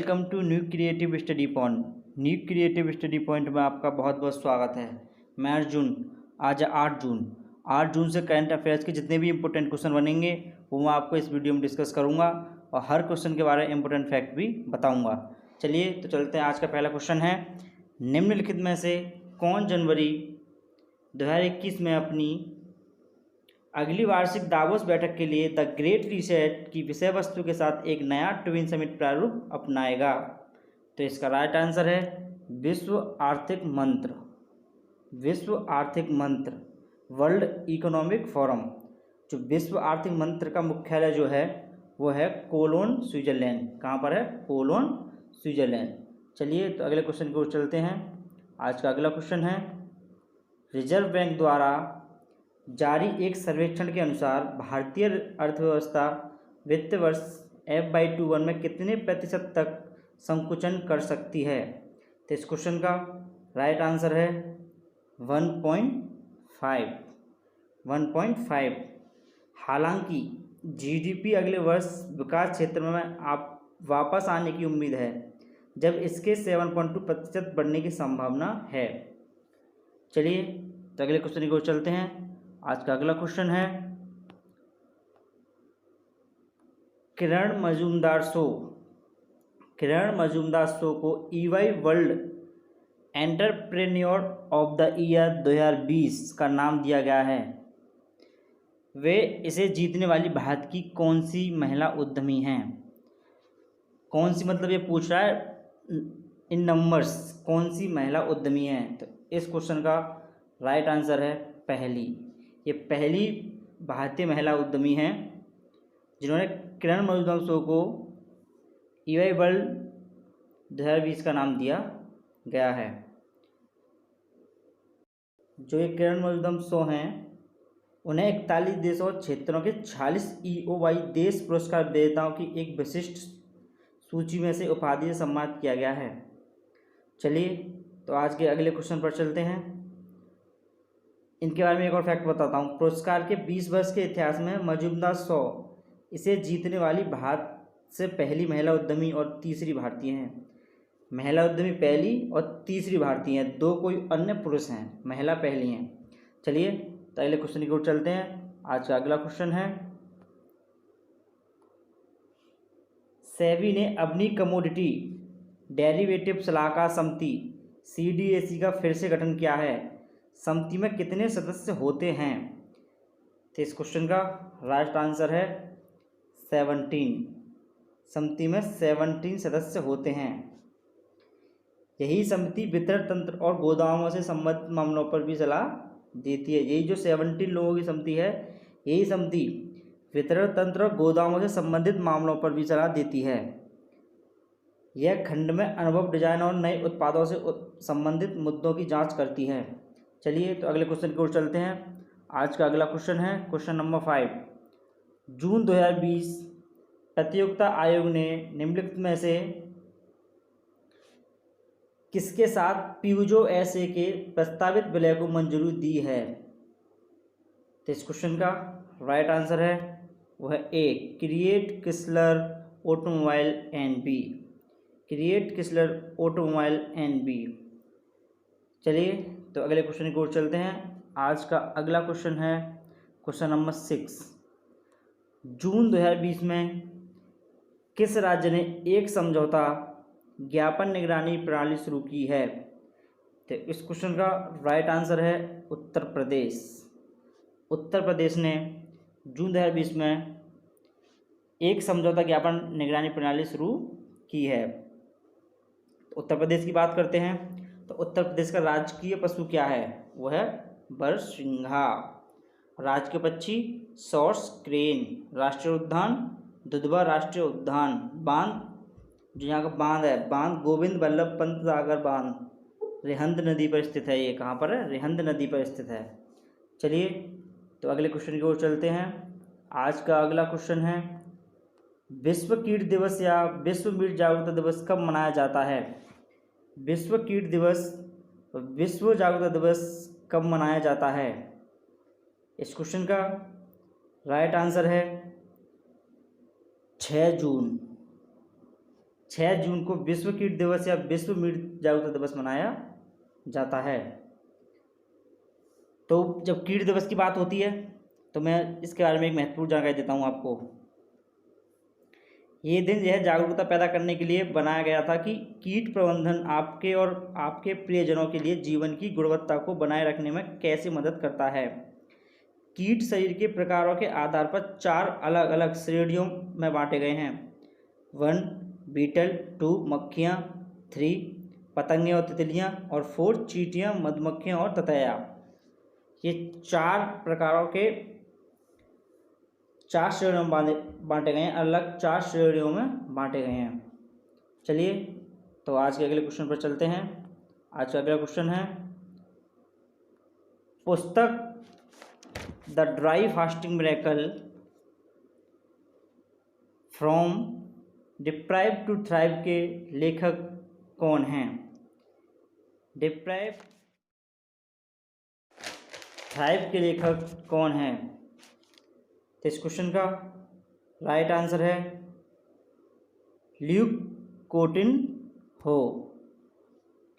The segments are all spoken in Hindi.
Welcome to new creative study point. New creative study point में आपका बहुत बहुत स्वागत है। मैं अर्जुन। आज 8 जून से करंट अफेयर्स के जितने भी इंपॉर्टेंट क्वेश्चन बनेंगे वो मैं आपको इस वीडियो में डिस्कस करूंगा और हर क्वेश्चन के बारे में इंपॉर्टेंट फैक्ट भी बताऊंगा। चलिए तो चलते हैं। आज का पहला क्वेश्चन है, निम्नलिखित में से कौन जनवरी 2021 में अपनी अगली वार्षिक दावोस बैठक के लिए द ग्रेट रीसेट की विषय वस्तु के साथ एक नया ट्विन समिट प्रारूप अपनाएगा? तो इसका राइट आंसर है विश्व आर्थिक मंत्र। विश्व आर्थिक मंत्र, वर्ल्ड इकोनॉमिक फोरम। जो विश्व आर्थिक मंत्र का मुख्यालय जो है वो है कोलोन, स्विट्जरलैंड। कहाँ पर है? Cologne, Switzerland. चलिए तो अगले क्वेश्चन की ओर चलते हैं। आज का अगला क्वेश्चन है, रिजर्व बैंक द्वारा जारी एक सर्वेक्षण के अनुसार भारतीय अर्थव्यवस्था वित्त वर्ष FY21 में कितने प्रतिशत तक संकुचन कर सकती है? तो इस क्वेश्चन का राइट आंसर है 1.5। हालांकि GDP अगले वर्ष विकास क्षेत्र में आप वापस आने की उम्मीद है, जब इसके 7.2% बढ़ने की संभावना है। चलिए तो अगले क्वेश्चन की ओर चलते हैं। आज का अगला क्वेश्चन है, किरण मजूमदार शो को EY world entrepreneur of the year 2020 का नाम दिया गया है। वे इसे जीतने वाली भारत की कौन सी महिला उद्यमी हैं? कौन सी मतलब ये पूछ रहा है इन नंबर्स, कौन सी महिला उद्यमी हैं? तो इस क्वेश्चन का राइट आंसर है पहली। ये पहली भारतीय महिला उद्यमी हैं जिन्होंने किरण मजूमदार शो को EY वर्ल्ड 2020 का नाम दिया गया है। जो ये किरण मजूमदार शो हैं उन्हें 41 देशों और क्षेत्रों के 46 EOY देश पुरस्कार विजेताओं की एक विशिष्ट सूची में से उपाधि से सम्मानित किया गया है। चलिए तो आज के अगले क्वेश्चन पर चलते हैं। इनके बारे में एक और फैक्ट बताता हूँ। पुरस्कार के 20 वर्ष के इतिहास में मजूमदार शो इसे जीतने वाली भारत से पहली महिला उद्यमी और तीसरी भारतीय हैं। महिला उद्यमी पहली और तीसरी भारतीय हैं, दो कोई अन्य पुरुष हैं, महिला पहली हैं। चलिए तो अगले क्वेश्चन की ओर चलते हैं। आज का अगला क्वेश्चन है, सेबी ने अपनी कमोडिटी डेरिवेटिव सलाहकार समिति CDAC का फिर से गठन किया है। समिति में कितने सदस्य होते हैं? तो इस क्वेश्चन का राइट आंसर है 17। समिति में 17 सदस्य होते हैं। यही समिति वितरण तंत्र और गोदामों से संबंधित मामलों पर भी सलाह देती है। यही जो 17 लोगों की समिति है, यही समिति वितरण तंत्र और गोदामों से संबंधित मामलों पर भी सलाह देती है। यह खंड में अनुभव, डिजाइन और नए उत्पादों से संबंधित मुद्दों की जांच करती है। चलिए तो अगले क्वेश्चन की ओर चलते हैं। आज का अगला क्वेश्चन है क्वेश्चन नंबर 5। जून 2020 प्रतियोगिता आयोग ने निम्नलिखित में से किसके साथ प्यूजो SA के प्रस्तावित विलय को मंजूरी दी है? तो इस क्वेश्चन का राइट आंसर है वह है A, create Chrysler automobile NB। Create Chrysler automobile NB। चलिए तो अगले क्वेश्चन की ओर चलते हैं। आज का अगला क्वेश्चन है क्वेश्चन नंबर 6। जून 2020 में किस राज्य ने एक समझौता ज्ञापन निगरानी प्रणाली शुरू की है? तो इस क्वेश्चन का राइट आंसर है उत्तर प्रदेश। उत्तर प्रदेश ने जून 2020 में एक समझौता ज्ञापन निगरानी प्रणाली शुरू की है। उत्तर प्रदेश की बात करते हैं तो उत्तर प्रदेश का राजकीय पशु क्या है? वह है बरसिंघा। राजकीय पक्षी सॉर्स क्रेन। राष्ट्रीय उद्यान दुधवा राष्ट्रीय उद्यान। बांध, जो यहाँ का बांध है, बांध गोविंद बल्लभ पंत सागर बांध, रिहंद नदी पर स्थित है। ये कहाँ पर है? रिहंद नदी पर स्थित है। चलिए तो अगले क्वेश्चन की ओर चलते हैं। आज का अगला क्वेश्चन है, विश्व कीट दिवस या विश्व मीट जागरूकता दिवस कब मनाया जाता है? विश्व कीट दिवस, विश्व जागरूकता दिवस कब मनाया जाता है? इस क्वेश्चन का राइट आंसर है 6 जून। 6 जून को विश्व कीट दिवस या विश्व मीट जागरूकता दिवस मनाया जाता है। तो जब कीट दिवस की बात होती है तो मैं इसके बारे में एक महत्वपूर्ण जानकारी देता हूँ आपको। ये दिन यह जागरूकता पैदा करने के लिए बनाया गया था कि कीट प्रबंधन आपके और आपके प्रियजनों के लिए जीवन की गुणवत्ता को बनाए रखने में कैसे मदद करता है। कीट शरीर के प्रकारों के आधार पर 4 अलग अलग श्रेणियों में बांटे गए हैं। 1 बीटल, 2 मक्खियाँ, 3 पतंगे और तितलियाँ और 4 चींटियाँ, मधुमक्खियाँ और ततैया। ये 4 प्रकारों के 4 श्रेणियों में बांटे गए हैं, अलग 4 श्रेणियों में बांटे गए हैं। चलिए तो आज के अगले क्वेश्चन पर चलते हैं। आज का अगला क्वेश्चन है, पुस्तक the dry fasting miracle from deprive to thrive के लेखक कौन हैं। डिप्राइव थ्राइव के लेखक कौन हैं। तो इस क्वेश्चन का राइट आंसर है ल्यूक कोटिन्हो।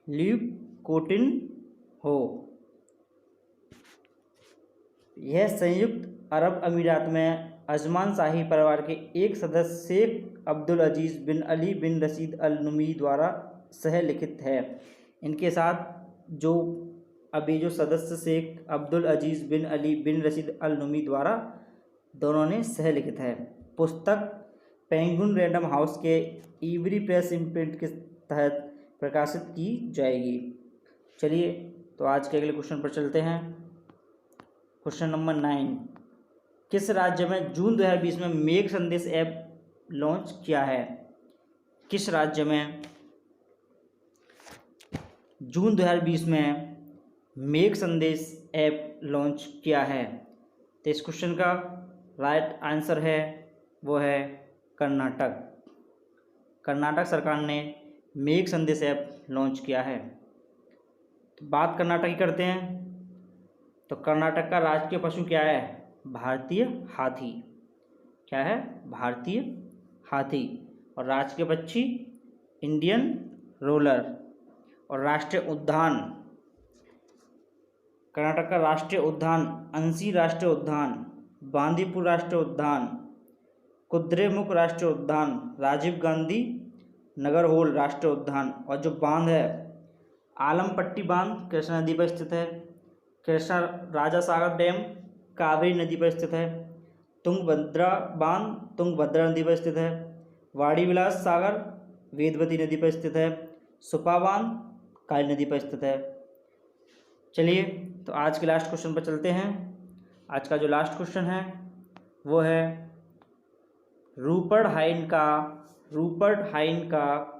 Luke Coutinho. यह संयुक्त अरब अमीरात में अजमान शाही परिवार के एक सदस्य शेख अब्दुल अजीज़ बिन अली बिन रशीद अल नुमी द्वारा सह लिखित है। इनके साथ जो अभी जो सदस्य शेख अब्दुल अजीज़ बिन अली बिन रशीद अल नुमी द्वारा दोनों ने सह लिखित है। पुस्तक पेंगुइन रैंडम हाउस के इवरी प्रेस इम्प्रिंट के तहत प्रकाशित की जाएगी। चलिए तो आज के अगले क्वेश्चन पर चलते हैं। क्वेश्चन नंबर 9, किस राज्य में जून 2020 में मेघ संदेश ऐप लॉन्च किया है। किस राज्य में जून 2020 में मेघ संदेश ऐप लॉन्च किया है। तो इस क्वेश्चन का राइट आंसर है वो है कर्नाटक। कर्नाटक सरकार ने मेघ संदेश ऐप लॉन्च किया है। तो बात कर्नाटक की करते हैं। तो कर्नाटक का राजकीय पशु क्या है। भारतीय हाथी। क्या है। भारतीय हाथी। और राजकीय पक्षी इंडियन रोलर। और राष्ट्रीय उद्यान, कर्नाटक का राष्ट्रीय उद्यान अंशी राष्ट्रीय उद्यान, बांदीपुर राष्ट्रीय उद्यान, कुद्रेमुख राष्ट्रीय उद्यान, राजीव गांधी नगरहोल राष्ट्रीय उद्यान। और जो बांध है आलमपट्टी बांध कृष्णा नदी पर स्थित है। कृष्णा राजा सागर डैम कावेरी नदी पर स्थित है। तुंगभद्रा बांध तुंगभद्रा नदी पर स्थित है। वाड़ी विलास सागर वेदवती नदी पर स्थित है। सुपा बांध काली नदी पर स्थित है। चलिए तो आज के लास्ट क्वेश्चन पर चलते हैं। आज का जो लास्ट क्वेश्चन है वो है रूपर्ट हाइन का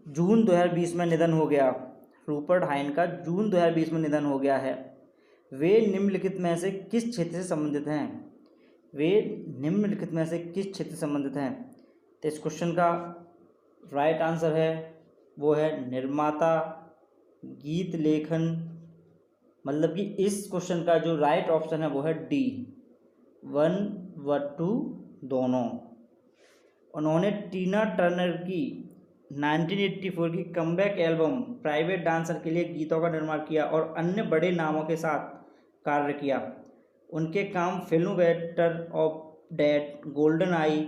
जून 2020 में निधन हो गया। रूपर्ट हाइन का जून 2020 में निधन हो गया है। वे निम्नलिखित में से किस क्षेत्र से संबंधित हैं। वे निम्नलिखित में से किस क्षेत्र से संबंधित हैं। तो इस क्वेश्चन का राइट आंसर है वो है निर्माता, गीत लेखन। मतलब कि इस क्वेश्चन का जो राइट ऑप्शन है वो है डी, 1 व 2 दोनों। उन्होंने टीना टर्नर की 1984 की कमबैक एल्बम प्राइवेट डांसर के लिए गीतों का निर्माण किया और अन्य बड़े नामों के साथ कार्य किया। उनके काम film better off dead, golden eye,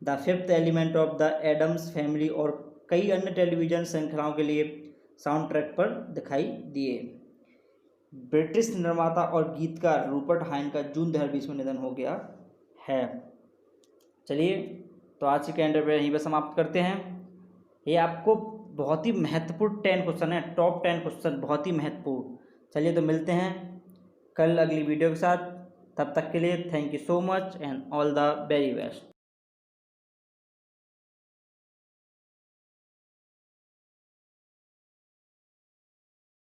the fifth element of the Addams family और कई अन्य टेलीविज़न श्रृंखलाओं के लिए साउंड ट्रैक पर दिखाई दिए। ब्रिटिश निर्माता और गीतकार रूपर्ट हाइन का जून 2020 में निधन हो गया है। चलिए तो आज की कैलेंडर पर यहीं पर समाप्त करते हैं। ये आपको बहुत ही महत्वपूर्ण 10 क्वेश्चन है, टॉप 10 क्वेश्चन बहुत ही महत्वपूर्ण। चलिए तो मिलते हैं कल अगली वीडियो के साथ। तब तक के लिए thank you so much and all the very best.